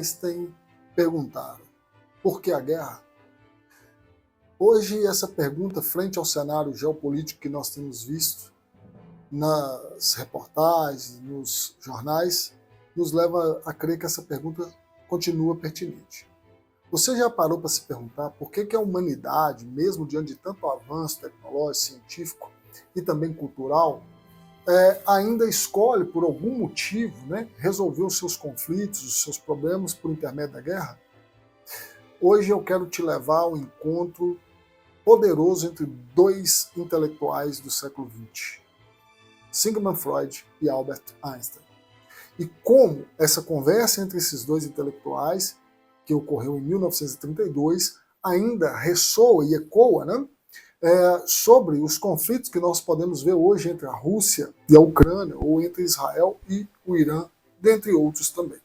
Einstein perguntaram: por que a guerra? Hoje, essa pergunta, frente ao cenário geopolítico que nós temos visto nas reportagens, nos jornais, nos leva a crer que essa pergunta continua pertinente. Você já parou para se perguntar por que a humanidade, mesmo diante de tanto avanço tecnológico, científico e também cultural, ainda escolhe, por algum motivo, resolver os seus conflitos, os seus problemas por intermédio da guerra? Hoje eu quero te levar ao encontro poderoso entre dois intelectuais do século XX, Sigmund Freud e Albert Einstein. E como essa conversa entre esses dois intelectuais, que ocorreu em 1932, ainda ressoa e ecoa, sobre os conflitos que nós podemos ver hoje entre a Rússia e a Ucrânia, ou entre Israel e o Irã, dentre outros também.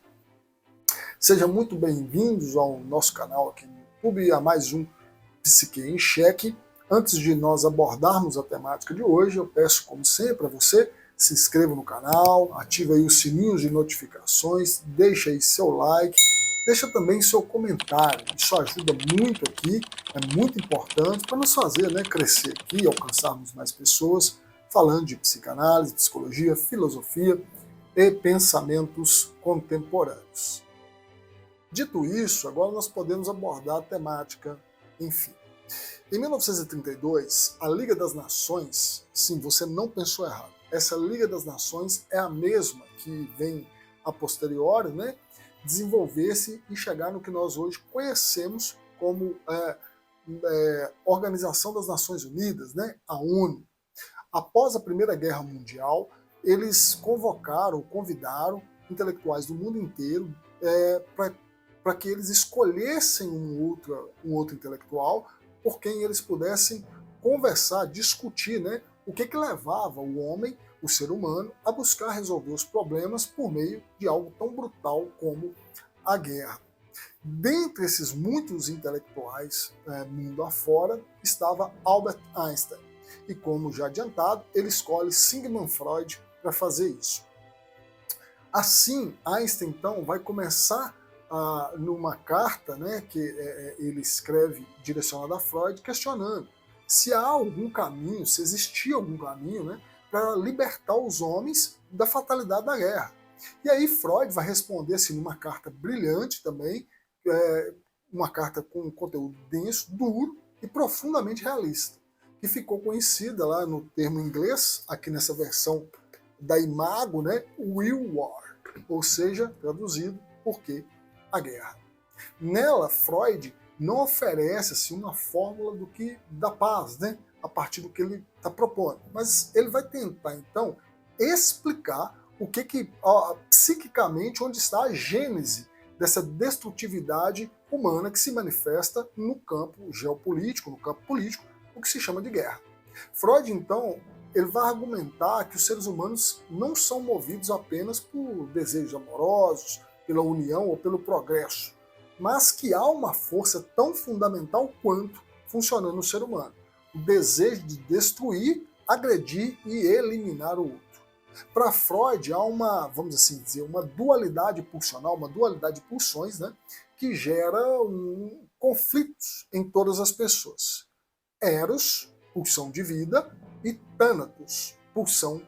Sejam muito bem-vindos ao nosso canal aqui no YouTube e a mais um Psique em Xeque. Antes de nós abordarmos a temática de hoje, eu peço, como sempre, a você se inscreva no canal, ative aí os sininhos de notificações, deixa aí seu like, deixa também seu comentário. Isso ajuda muito aqui, é muito importante para nos fazer crescer aqui, alcançarmos mais pessoas, falando de psicanálise, psicologia, filosofia e pensamentos contemporâneos. Dito isso, agora nós podemos abordar a temática, enfim. Em 1932, a Liga das Nações, sim, você não pensou errado, essa Liga das Nações é a mesma que vem a posteriori, desenvolver-se e chegar no que nós hoje conhecemos como Organização das Nações Unidas, a ONU. Após a Primeira Guerra Mundial, eles convidaram intelectuais do mundo inteiro para que eles escolhessem um outro intelectual por quem eles pudessem conversar, discutir, o que levava o homem, o ser humano, a buscar resolver os problemas por meio de algo tão brutal como a guerra. Dentre esses muitos intelectuais, mundo afora, estava Albert Einstein. E como já adiantado, ele escolhe Sigmund Freud para fazer isso. Assim, Einstein então vai começar numa carta que ele escreve direcionada a Freud, questionando se há algum caminho, se existia algum caminho para libertar os homens da fatalidade da guerra. E aí Freud vai responder assim, numa carta brilhante também, uma carta com um conteúdo denso, duro e profundamente realista, que ficou conhecida lá no termo inglês, aqui nessa versão da Imago, Will War, ou seja, traduzido, por que a guerra. Nela, Freud não oferece assim, uma fórmula da paz, a partir do que ele está propondo, mas ele vai tentar, então, explicar psiquicamente, onde está a gênese dessa destrutividade humana que se manifesta no campo geopolítico, no campo político, o que se chama de guerra. Freud, então, ele vai argumentar que os seres humanos não são movidos apenas por desejos amorosos, pela união ou pelo progresso, mas que há uma força tão fundamental quanto funcionando no ser humano, o desejo de destruir, agredir e eliminar o outro. Para Freud há vamos assim dizer, uma dualidade pulsional, uma dualidade de pulsões, que gera conflitos em todas as pessoas. Eros, pulsão de vida, e Thanatos, pulsão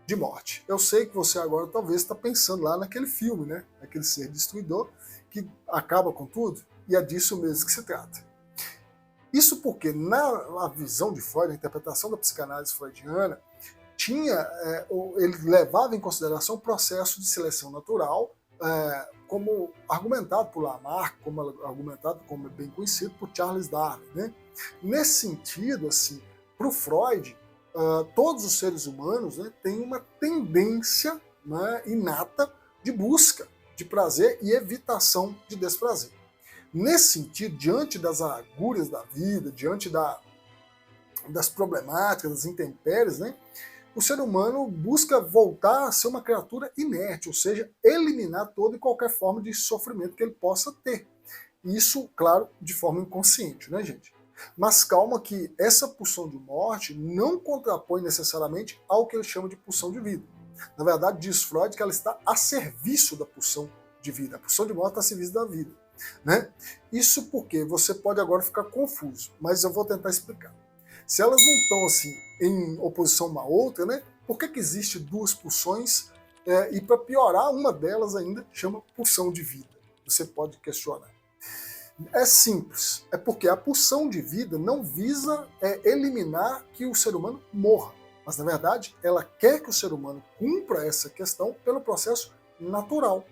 de morte. Eu sei que você agora talvez está pensando lá naquele filme, aquele ser destruidor que acaba com tudo, e é disso mesmo que se trata. Isso porque na visão de Freud, na interpretação da psicanálise freudiana, ele levava em consideração o processo de seleção natural, como argumentado por Lamarck, como é bem conhecido por Charles Darwin. Nesse sentido, assim, para o Freud, todos os seres humanos têm uma tendência inata de busca de prazer e evitação de desprazer. Nesse sentido, diante das agúrias da vida, diante das problemáticas, das intempéries, o ser humano busca voltar a ser uma criatura inerte, ou seja, eliminar toda e qualquer forma de sofrimento que ele possa ter. Isso, claro, de forma inconsciente, gente? Mas calma que essa pulsão de morte não contrapõe necessariamente ao que ele chama de pulsão de vida. Na verdade, diz Freud que ela está a serviço da pulsão de vida. A pulsão de morte está a serviço da vida. Né? Isso porque você pode agora ficar confuso, mas eu vou tentar explicar. Se elas não estão assim em oposição uma à outra, né? Por que existe duas pulsões? E para piorar, uma delas ainda chama pulsão de vida. Você pode questionar. É simples, é porque a pulsão de vida não visa eliminar que o ser humano morra, mas na verdade ela quer que o ser humano cumpra essa questão pelo processo natural.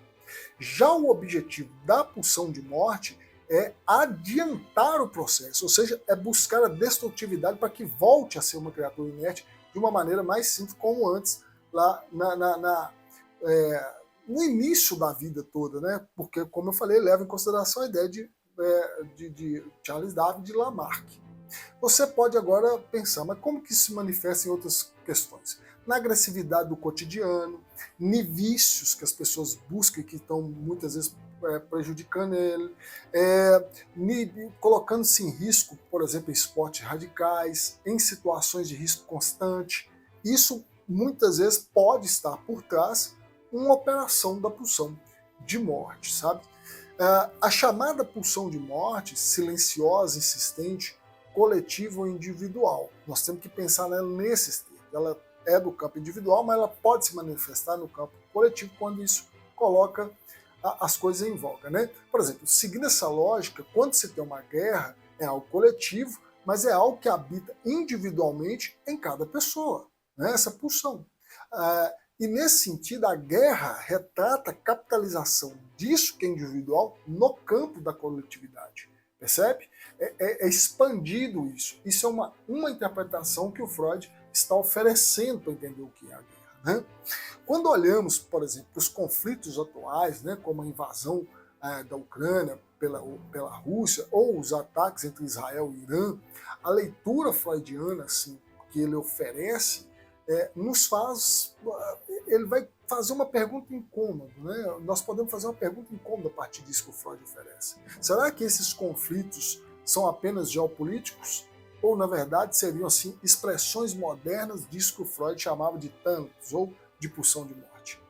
Já o objetivo da pulsão de morte é adiantar o processo, ou seja, é buscar a destrutividade para que volte a ser uma criatura inerte de uma maneira mais simples, como antes, lá no início da vida toda, né? Porque, como eu falei, leva em consideração a ideia de Charles Darwin de Lamarck. Você pode agora pensar, mas como que isso se manifesta em outras questões? Na agressividade do cotidiano, em vícios que as pessoas buscam e que estão muitas vezes prejudicando ele, colocando-se em risco, por exemplo, em esportes radicais, em situações de risco constante. Isso muitas vezes pode estar por trás uma operação da pulsão de morte, sabe? A chamada pulsão de morte, silenciosa, insistente, coletiva ou individual. Nós temos que pensar nela nesses termos. Ela é do campo individual, mas ela pode se manifestar no campo coletivo quando isso coloca as coisas em voga, né? Por exemplo, seguindo essa lógica, quando se tem uma guerra, é algo coletivo, mas é algo que habita individualmente em cada pessoa, né? Essa pulsão. E nesse sentido, a guerra retrata a capitalização disso que é individual no campo da coletividade. Percebe? É expandido isso. Isso é uma interpretação que o Freud está oferecendo para entender o que é a guerra. Né? Quando olhamos, por exemplo, os conflitos atuais, né, como a invasão da Ucrânia pela Rússia, ou os ataques entre Israel e Irã, a leitura freudiana assim, que ele oferece ele vai fazer uma pergunta incômoda, né? Nós podemos fazer uma pergunta incômoda a partir disso que o Freud oferece. Será que esses conflitos são apenas geopolíticos? Ou, na verdade, seriam assim expressões modernas disso que o Freud chamava de Thanatos, ou de pulsão de morte?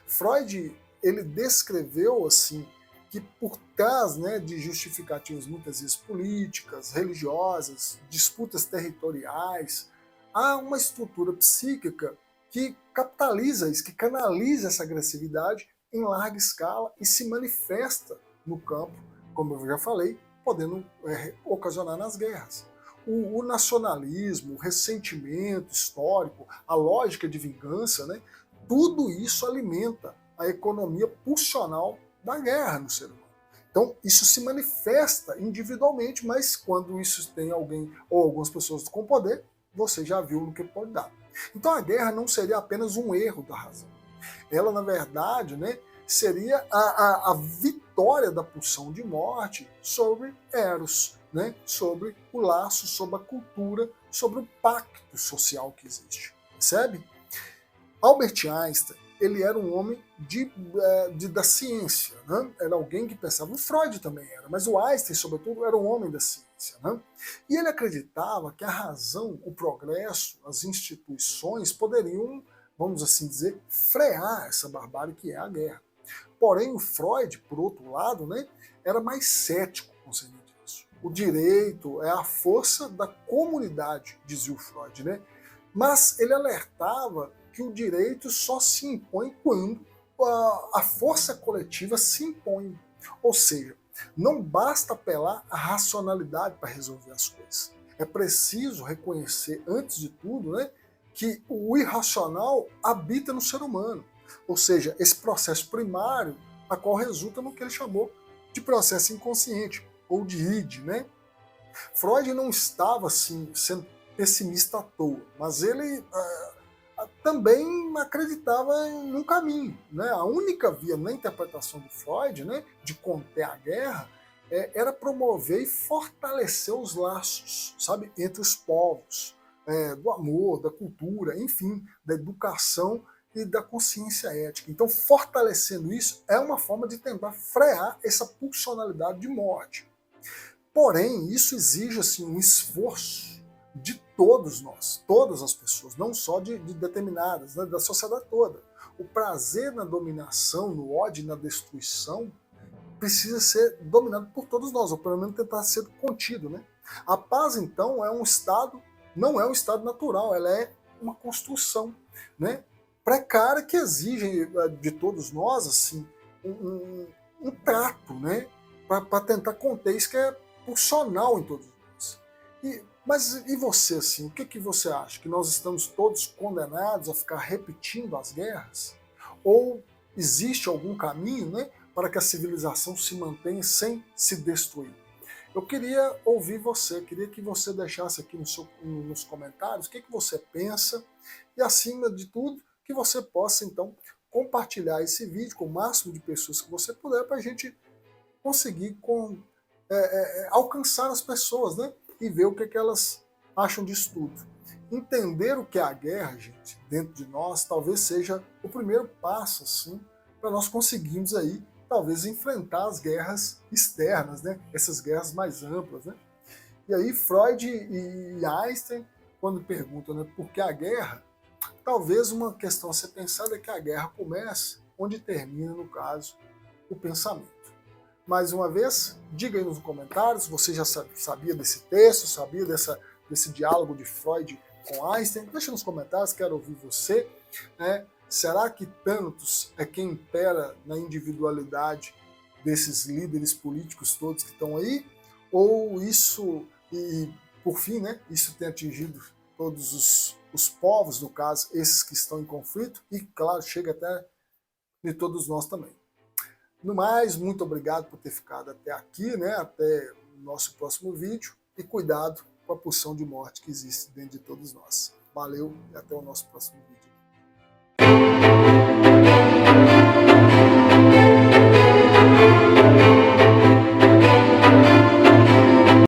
Freud, ele descreveu assim que por trás, né, de justificativas muitas vezes políticas, religiosas, disputas territoriais, há uma estrutura psíquica que capitaliza isso, que canaliza essa agressividade em larga escala e se manifesta no campo, como eu já falei, podendo ocasionar nas guerras. O nacionalismo, o ressentimento histórico, a lógica de vingança, né, tudo isso alimenta a economia pulsional da guerra no ser humano. Então, isso se manifesta individualmente, mas quando isso tem alguém ou algumas pessoas com poder, você já viu no que pode dar. Então a guerra não seria apenas um erro da razão. Ela, na verdade, né, seria a vitória da pulsão de morte sobre Eros, né, sobre o laço, sobre a cultura, sobre o pacto social que existe. Percebe? Albert Einstein, ele era um homem da ciência, né? Era alguém que pensava, o Freud também era, mas o Einstein, sobretudo, era um homem da ciência. Né? E ele acreditava que a razão, o progresso, as instituições poderiam, vamos assim dizer, frear essa barbárie que é a guerra. Porém, o Freud, por outro lado, né, era mais cético concernente isso. O direito é a força da comunidade, dizia o Freud, né? Mas ele alertava que o direito só se impõe quando a força coletiva se impõe. Ou seja, não basta apelar à racionalidade para resolver as coisas. É preciso reconhecer, antes de tudo, né, que o irracional habita no ser humano. Ou seja, esse processo primário, a qual resulta no que ele chamou de processo inconsciente, ou de id. Né? Freud não estava assim, sendo pessimista à toa, mas ele também acreditava em um caminho. Né? A única via na interpretação do Freud, né, de conter a guerra, era promover e fortalecer os laços, sabe, entre os povos, do amor, da cultura, enfim, da educação e da consciência ética. Então, fortalecendo isso é uma forma de tentar frear essa pulsionalidade de morte. Porém, isso exige assim, um esforço de todos nós, todas as pessoas, não só de determinadas, né, da sociedade toda. o prazer na dominação, no ódio e na destruição, precisa ser dominado por todos nós, ou pelo menos tentar ser contido, né? A paz, então, é um estado, não é um estado natural, ela é uma construção, né? Precária, que exige de todos nós, assim, um trato, né? Para tentar conter isso, que é pulsional em todos nós. Mas e você, assim, o que você acha? Que nós estamos todos condenados a ficar repetindo as guerras? Ou existe algum caminho, né, para que a civilização se mantenha sem se destruir? Eu queria ouvir você, queria que você deixasse aqui nos comentários o que você pensa e, acima de tudo, que você possa, então, compartilhar esse vídeo com o máximo de pessoas que você puder para a gente conseguir alcançar as pessoas, né? E ver o que elas acham disso tudo. Entender o que é a guerra, gente, dentro de nós, talvez seja o primeiro passo, assim, para nós conseguirmos aí, talvez, enfrentar as guerras externas, né? Essas guerras mais amplas, né? E aí Freud e Einstein, quando perguntam, né, por que a guerra, talvez uma questão a ser pensada é que a guerra começa onde termina, no caso, o pensamento. Mais uma vez, diga aí nos comentários, você já sabia desse texto, sabia desse diálogo de Freud com Einstein? Deixa nos comentários, quero ouvir você. Né? Será que Thanatos é quem impera na individualidade desses líderes políticos todos que estão aí? Ou isso, e por fim, né, isso tem atingido todos os povos, no caso, esses que estão em conflito, e claro, chega até de todos nós também. No mais, muito obrigado por ter ficado até aqui, né? Até o nosso próximo vídeo. E cuidado com a pulsão de morte que existe dentro de todos nós. Valeu e até o nosso próximo vídeo.